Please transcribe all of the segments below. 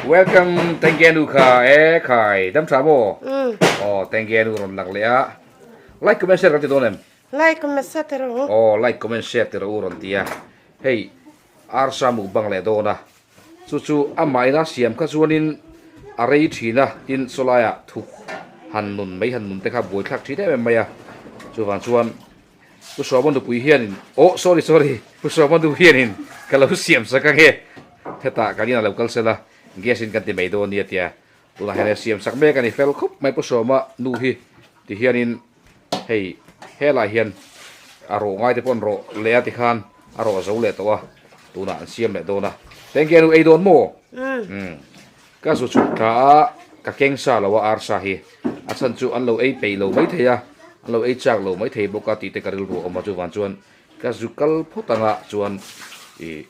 Welcome, thank you, Nuka. Kai, dam sabo. Oh, thank you, Nuron lang lea. Like, comment, share, kati donem. Like, comment, share, Oh, like, comment, share, tiro uron tia. Hey, arsa mukbang le dona. Cucu amai na siam kasuanin arai thina in solaya thuk hannun mai hannun te kha boi thak thi de maya. Chuan chuan pu sobon du pui hianin. Oh, sorry. Pu sobon du hianin. Kalau siam saka he. Theta kalina local sela. Gesin kan ti mai do ni tia. Tula hele siam sak me kan ni fel khup mai pu soma nu hi. Ti hianin hey hela hian aro ngai te pon ro le ati khan aro zo le to wa. Tuna siam le do na. Thank you ei don mo. Ka su chu ka keng sa lo wa ar sa hi. Asan chu an lo ei pe lo mai theya. An lo ei chak lo mai thei bo ka ti te karil ro ma chu wan chuan ka zu kal photanga chuan e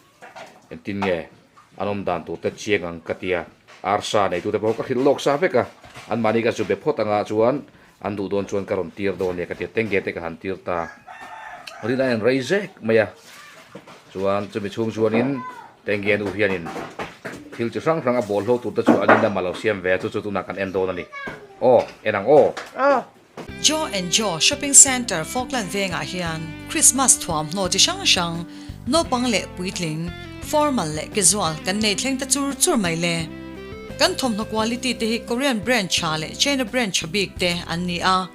tin nge anom dan tu te chiang ka tia ar sa nei tu te bo ka khil lok sa ve ka an mani ka zu be photanga chuan an du don chuan karon tir don ne ka ti tenge te ka han tir ta rina en raise maya chuan chu mi chung chuan in tenge nu hianin thil chu sang sang a bol ho tu ta chu anin da malo siam ve chu tu na kan en don ani oh enang oh Jaw and Jaw Shopping Center Falkland Venga hian Christmas thuam no chi sang sang no pangle puitling formal le casual kan nei thleng ta chur mai le kan thom no quality te hi Korean brand cha le China brand chabik te an ni a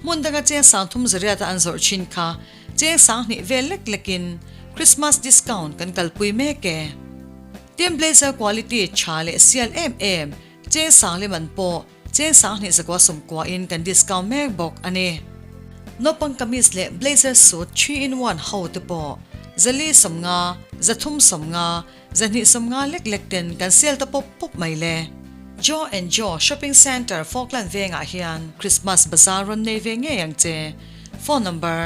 mundaga che sang thum zaria ta an zor chin kha che sang ni velek lekin Christmas discount kan kalpui me ke Team blazer quality cha le CLMM che sang le man po che sang ni zakwa sum kwa in kan discount mek bok ani no pang kamis le blazer suit 3 in 1 how te po zali samnga zathum samnga zani samnga lek ten kan sel ta pop mai le Jaw and Jaw Shopping Center Falkland Venga hian Christmas bazaar ron nei ve nge yang che phone number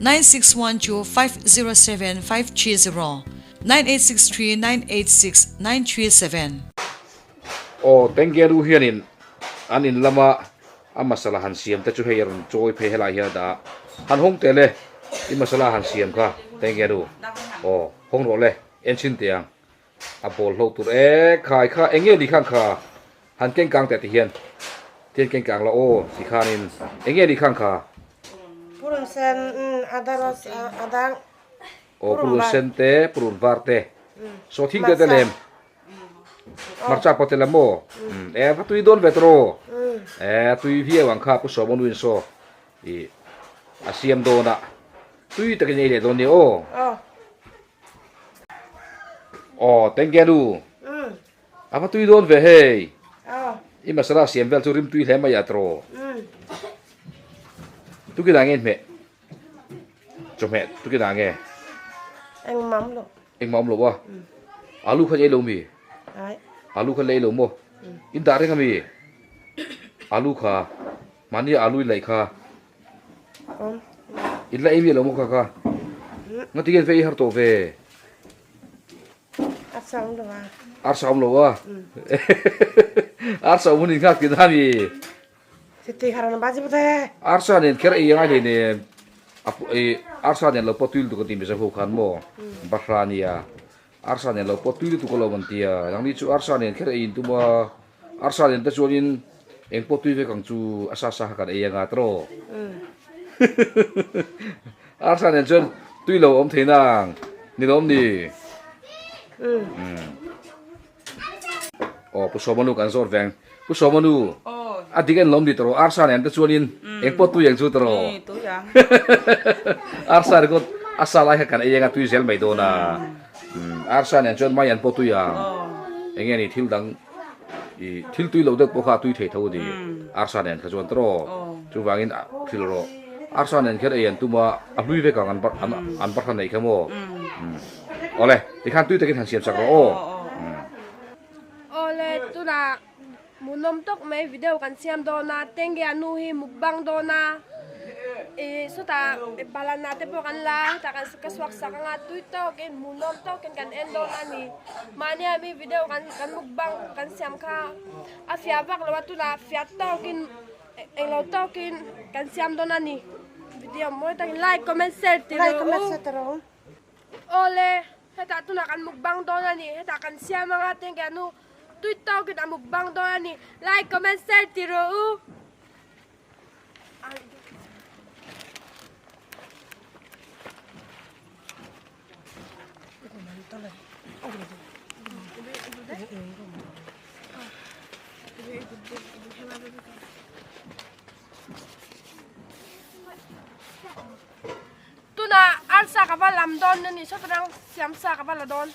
9612507530 9863986937 oh thank you hianin anin lama amasala han siam ta chu heiron choi phe hela hi da han hong tele i masala han siam kha thank you oh hong ro le en chin tiang a bol lo tur e khai kha enge di khang kha han keng kang te ti hian tien keng kang la o si khanin enge di khang kha purun sen adang o purun sen te purun var te so thing te lem marcha potela mo e fa tui don vetro e tui vie wang kha pu so bon win so i asiam do na tui ta ke nei le don ni o oh thank you apa tui don ve hey i masala siam vel tu rim tui le ma ya tro tu ki dang en me cho me tu ki dang e anh mắm lo wa alu kha ei lo mi alu kha lei lo mo in da re ngami alu kha mani alu lai kha in lai mi lo mo kha ngati gen ve har to ve ar sam lo wa ar sam mun ngak ki da mi Siti haran baji bute ar sa nen ker e ngai le ne ar sa nen lo potul tu ko tim be sa ho khan mo bahrania arsa nen lo potul tu ko lo mantia yang ni chu arsa nen kher in tu ma arsa nen ta chuin eng potul ve kang chu asa sa kan e nga tro arsa nen chun tui lo om theinang ni lom ni oh pu somanu kan zor veng pu somanu adigen lom di tro arsa nen ta chuin eng potul yang chu tro arsa ko asa lai kan e nga tui sel mai do na arsa nen chon mai an po tu ya enge ni thil dang i thil tui lo dek po kha tui thei tho di arsa nen kha chon tro chu wangin thil ro arsa nen kher en tu ma a hlui ve ka an par khan nei khamo ole ti khan tui te kin han siam sak ro ole tu na munom tok mai video kan siam do na tenge anu hi mukbang do na so ta balan natin po kan la ta kan kaswak sa nga tuito ken munom to ken kan endo ani mani ami video kan mukbang kan siam ka afia bak lo tu la fiat to ken elo to ken kan siam do nani video mo ta like comment share tiro ole heta tu na kan mukbang do nani heta kan siam nga ten anu Twitter kita mukbang do ani. Like, comment, share tiru. Tuna alsa kapal lamdon ni so kadang siamsa kapal ladon.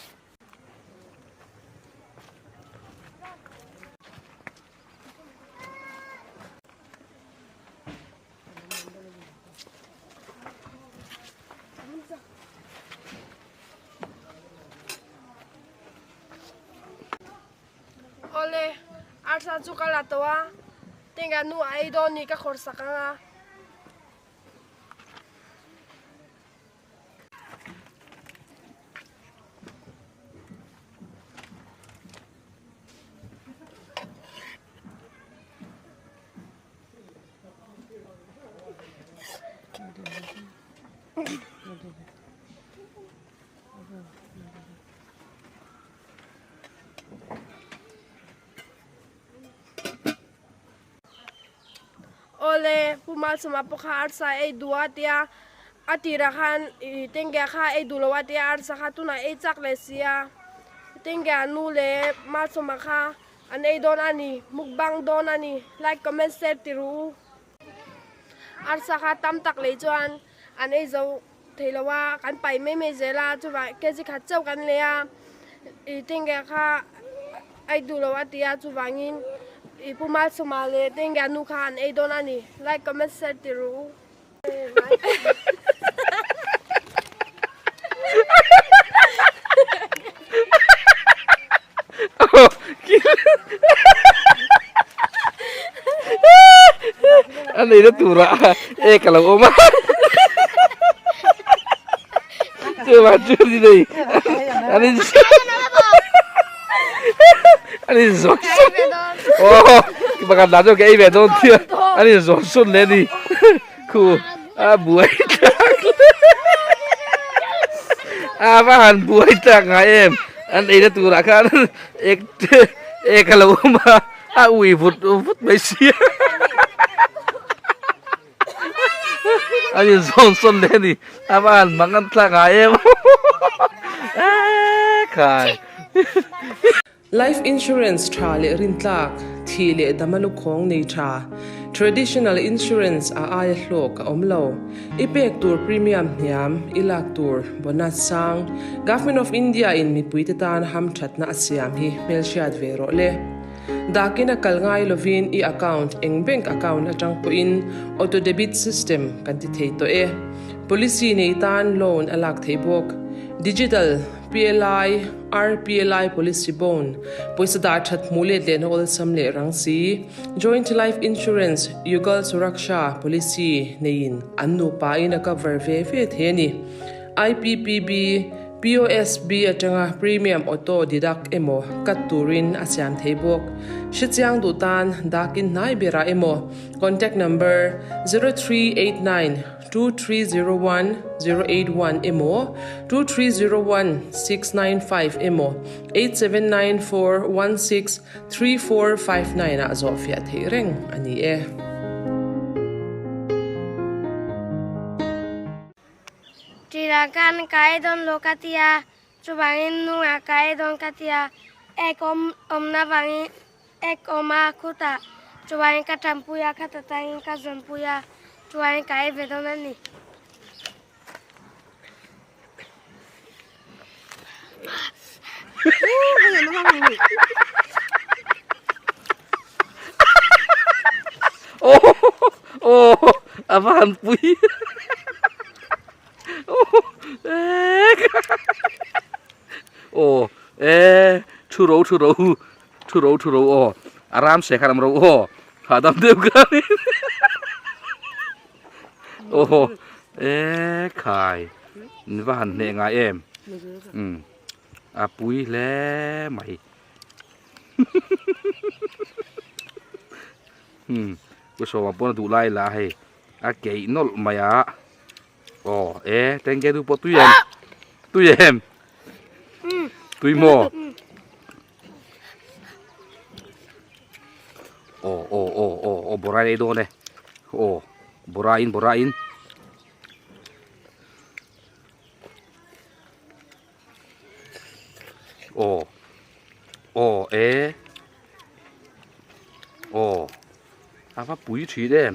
Ole alsa cukala toa tinggal nu aidon ni ka khorsakanga. Ole pumal sumapok ha arsa ay duatia atirakan tingga ka ay dulawatia arsa ka tuna ay chaklesia tingga nule mal sumaka an ay don ani mukbang don ani like comment share tiru arsa ka tamtak lejuan an ay zo thelawa kan pai me zela chuwa kezi kha chau kan lea tingga ka ay dulawatia chuwangin ipumal sumale tingga nukan ay don ani like comment share tiru Ano itu tura? Kalau oma, coba curi deh. Ani zon. Oh, ibakan dajo kayak ibe don dia. Ani zon sun leni. Ku, buai tak. Apaan buai tak ngayem? Ani itu tura kan? Kalau oma, wibut Malaysia. Ani zon sun leni. Apaan mangan tak ngayem? Kai. Life insurance tra le rintlak thi le damalukong nei tra traditional insurance a ai hlok omlo ipek tur premium hiam ilak tur bonus sang government of India in mi puitetan ham thatna asiam hi melchiat vero le dakina kalngai lovin I account eng bank account atang po in auto debit system kan ti theito e policy nei tan loan alak theibok digital PLI RPLI policy bone poisa da that mule den ol samle rangsi joint life insurance yugal suraksha policy nein annu pa in a cover ve theni IPPB POSB atanga premium auto deduct emo katurin asyam theibok shityang dutan dakin nai bera emo contact number 0389 2301-081 emo 2301-695 emo 8794163459 a Zofia Thireng ani e Tirakan kaedon lokatia chubangin nunga kaedon katia ekom omna bangi ek oma kuta chubangin katampuya katatangin kazampuya chuain kai vedon ani Oh, apaan pui? Oh, churro. Oh, aram se kan amro. Oh, hadam deu kan. Oh, kai. Ni bahan ne nga em. Apui le mai. Ku so ma pon du lai la he. A ke nol maya. Oh, tengke du po tu yem. Tu yem. Tu mo. ô bora đây đồ này ô bora in ô ế ô à phát bụi chỉ đấy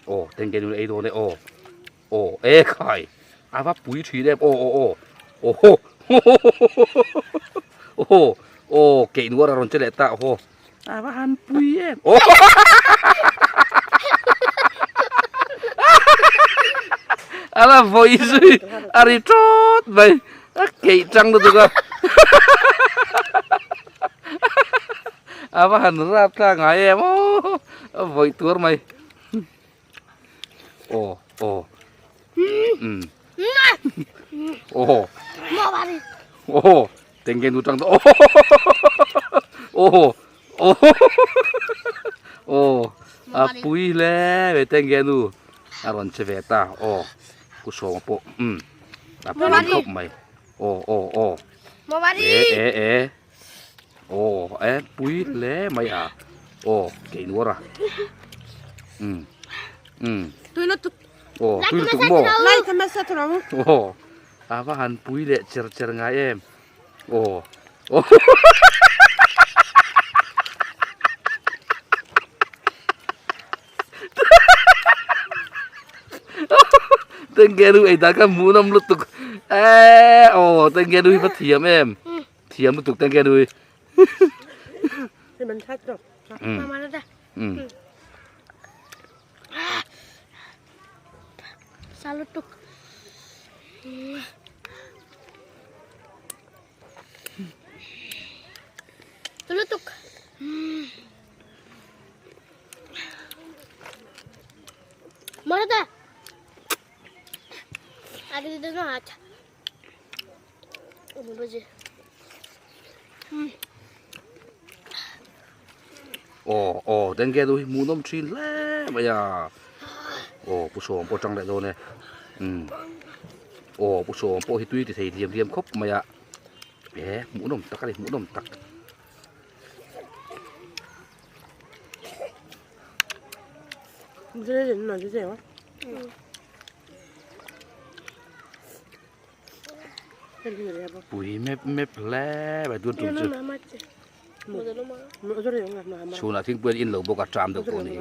ô tên cái đồ ấy đồ này ô ế khai à phát bụi chỉ đấy ô kệ nữa rồi chơi lại tạo ô à phát han bụi em ô à là vội gì à đi chót vậy kệ trăng được không à phát han rap ra ngay em ô vội tuột mày ô ô tên cái nút trăng đó ô à bụi lẽ về tên cái nút à còn chơi về ta cú sổ một bộ à bụi khóc mày ô ế bụi lẽ mày à cái nữa ra Tôi nó tụt. tôi tụt mò Lại cái mẹ sát rồi. à và hắn bụi lẽ chờ ngay em tên kia đuôi ta cái mũ nằm lụt tục tên kia đuôi phát thiểm em thiểm lụt tục tên kia đuôi Thì mình thắt rồi. Mama nó ra. Sao lúc tục. Tôi lúc tục. Mana dah? Ada di dalam aja. Oh, baje. tên kia đuôi mũ nằm chín lẽ bây giờ bút sổ bút trăng lại rồi này bút sổ bút thì tuy thì thầy liềm khóc mày ạ bé mũ nằm tắc đây mũ nằm tắc Dễ đến là dễ quá. bụi mép lẽ bài tuôn trùng chưa số là thiên quyền in lẩu bốc cả tràm được cô này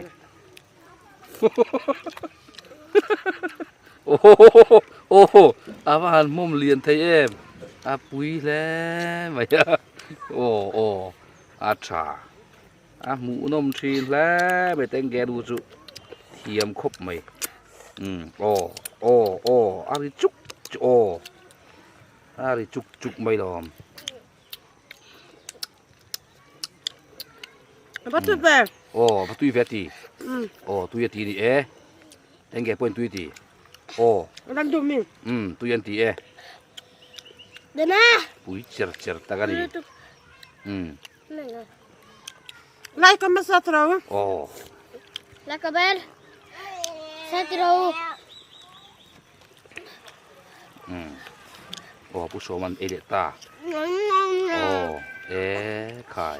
à và hắn mồm liền thấy em à bụi lẽ mày chả mũ nôm chín lẽ mày tên ghé đu dụ thiềm khóc mày đi chúc đi chúc mày đòm Bắt tôi về. bắt tôi về thì tôi về thì tên ghé quên tôi thì Đang đùm mình. tôi ăn thì Đây nè. bụi chở ta cái gì Lại cái mẹ sát rồi. La cabel. Satiro. bút số mình để ta khai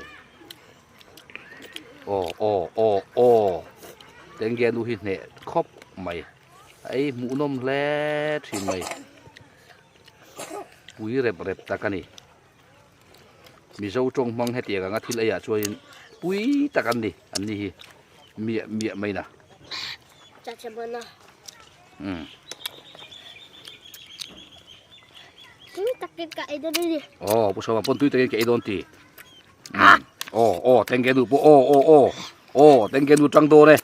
tên kia nuôi nè khóc mày ấy mũ nôm lẽ thì mày bụi rẹp ta cái này mi dâu trông mong hết tiền cả ngắt thịt ấy à cho bụi ta cái này anh đi miệng mày nè Chả chả bữa nào. Takit ka ito din. bút số mà pon tôi tên cái đòn thì tên kia nuôi tên kia nuôi trăng đô này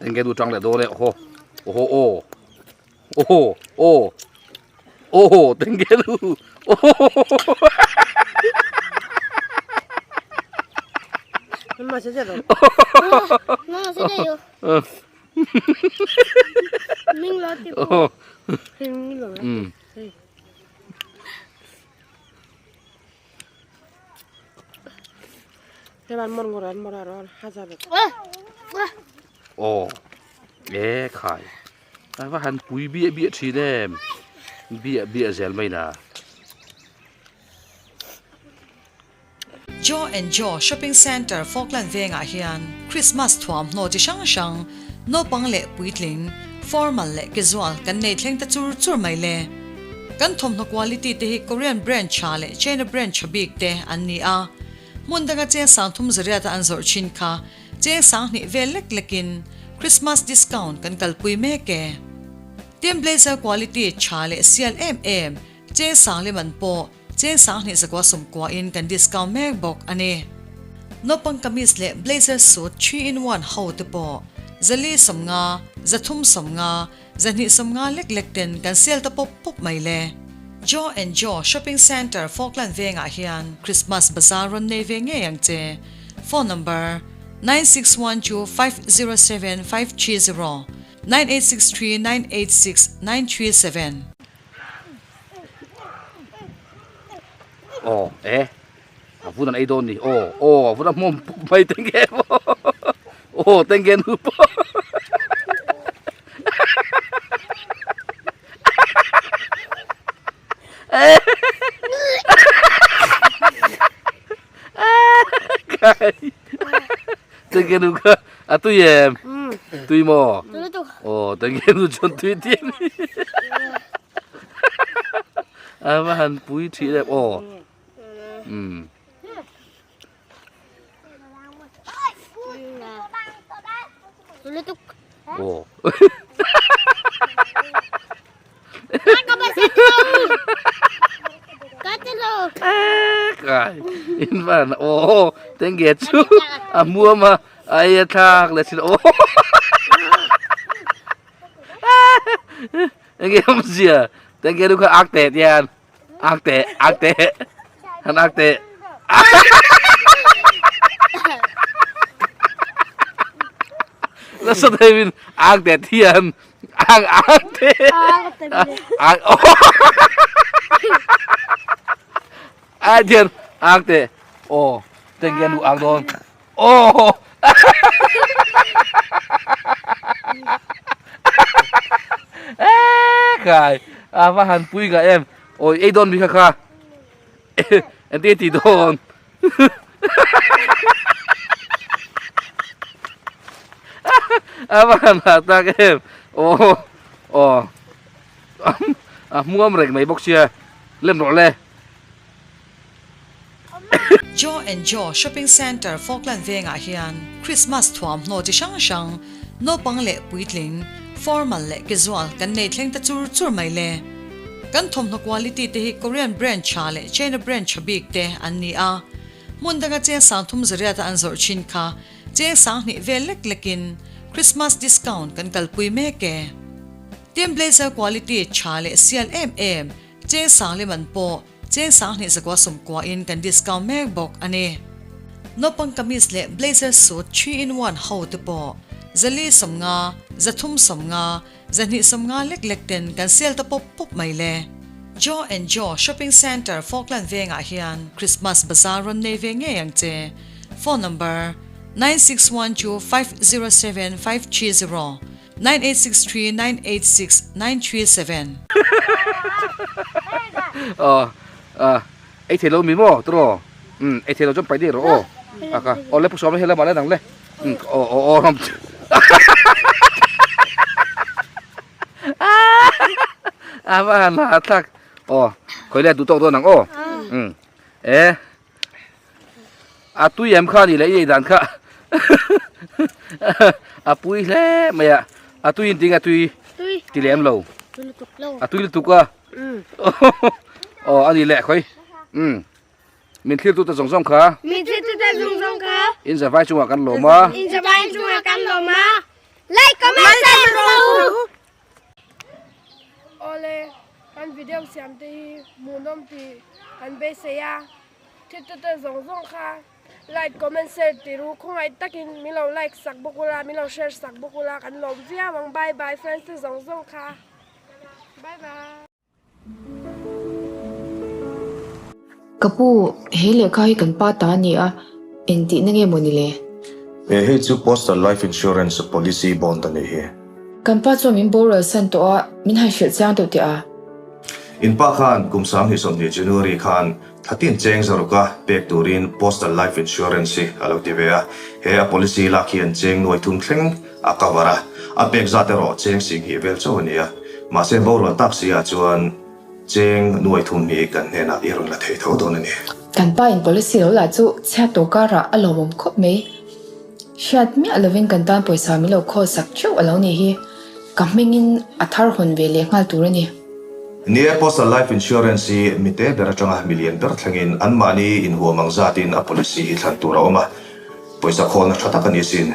tên kia nuôi trăng lại đô này tên kia nuôi Mà sẽ rồi. Nó sẽ đây rồi. Mình lo tiếp. Hình rồi. Thế bạn muốn ngồi ăn rồi hazard. khai ว่าหันปุ๋ยเบี้ยทีแน่เบี้ยเซลไม่น่ะ Jaw and Jaw Shopping Center Falkland Venga hian Christmas thuam no chi sang no pangle puitling formal le casual kan nei thleng ta chur mai le kan thom no quality te hi Korean brand cha le China brand chabik te an ni a mundaga che sang thum zaria ta an zor chin kha che sang ni velek lekin Christmas discount kan kalpui me ke Team blazer quality cha le CLMM che sang le man po che sang ni zakwa sum kwa in kan discount mek bok ane no pang kamis le blazer suit 3-in-1 how te po zali samnga zathum samnga zani samnga lek ten kan sel ta pop mai le Jaw and Jaw Shopping Center Falkland Venga hian Christmas Bazaar ron nei ve nge yang che phone number 9612507530 9863986937 Afunan ay doon ni. Afunan mo may tengge mo. Tengge mo po. Tengge mo ka. Atuyem. Tuy mo. Tengge mo John tuy din. Amahan puy chi đẹp. Tulituk. Kai. In van. Tengge chu. Mua mà ai thang là xin. Tengge không gì à. Tengge đúng không ác tệ yan. Ác tệ. Hắn ác tệ. Nó sao đây mình ác tệ thiên. Ác tệ. Thiên ác tệ. Tengge nu ác đồn. Kai. Và hắn pui cả em. Ấy đồn bị khá. Em tê tí đồn. Và hắn hạ tạc em. Mua mrek mấy bốc xìa. Lên rõ lê. Jaw and Jaw Shopping Center Falkland Venga hian Christmas thuam no chi sang no pangle puitling formal le casual kan nei thleng ta chur mai le kan thom no quality te hi Korean brand cha le China brand chabik te an ni a mundaga che sang thum zaria ta an zor chin kha che sang ni velek lekin Christmas discount kan kalpui me ke Team blazer quality cha le CLMM che sang le man po che sang ni zakwa sum kwa in kan discount mek bok ane no pang kamis le blazer suit 3-in-1 how te po zali samnga zathum samnga zani samnga lek ten kan sel ta pop mai le Jaw and Jaw Shopping Center Falkland Venga hian Christmas Bazaar ron nei ve nge yang che phone number 9612507530 9863986937 ấy thì lâu mì mò tôi ấy thì lâu trong phải đi rồi lấy bút xóa hay là bảo lấy đằng lấy không và là thật khởi lên tụt tàu tôi nằng tôi em khá đi lấy gì đàn khá bui lẽ mày tôi yên tiếng tôi thì lấy em lâu tôi tụt anh đi lẹ khơi mình thiêu tụt giống giống khá in giờ vai chung à căn lỗ mà Like, comment, share. Ole kan video siam te munom ti kan be se ya ti zong kha like comment share ti ru khong ai takin mi lo like sak bokula mi lo share sak bokula kan lom via wang bye bye friends te zong kha bye bye Kapu hele kai kan pa ta ni a enti nange monile he chu post life insurance policy bond ani he kan pa chu min borrel san to a min hai shil chang to ti a in pa khan kumsang hi som ni January khan thatin cheng zaruka pek turin postal life insurance alo tivea he a policy la khian cheng noi thum thleng akawara a pek zatero cheng sing hi vel chawnia ma se borrel taxi a chuan cheng noi thum mi kan hena irun la thei tho don ani kan pa in policy lo la chu chha to kara alomom khop me shat mi alovin kan tan poisa mi lo kho sak chu alo ni hi kamingin athar hon ve le ngal turani Nia postal life insurance mite berachanga million per thlangin anmani in huamang zatin a policy thlan tura oma poisa khona thata kanisin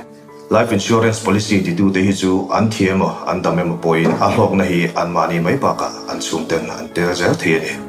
life insurance policy di du de hi chu an thiemo an damem point a hlok na hi anmani mai pa ka an sumten an ter zer thiani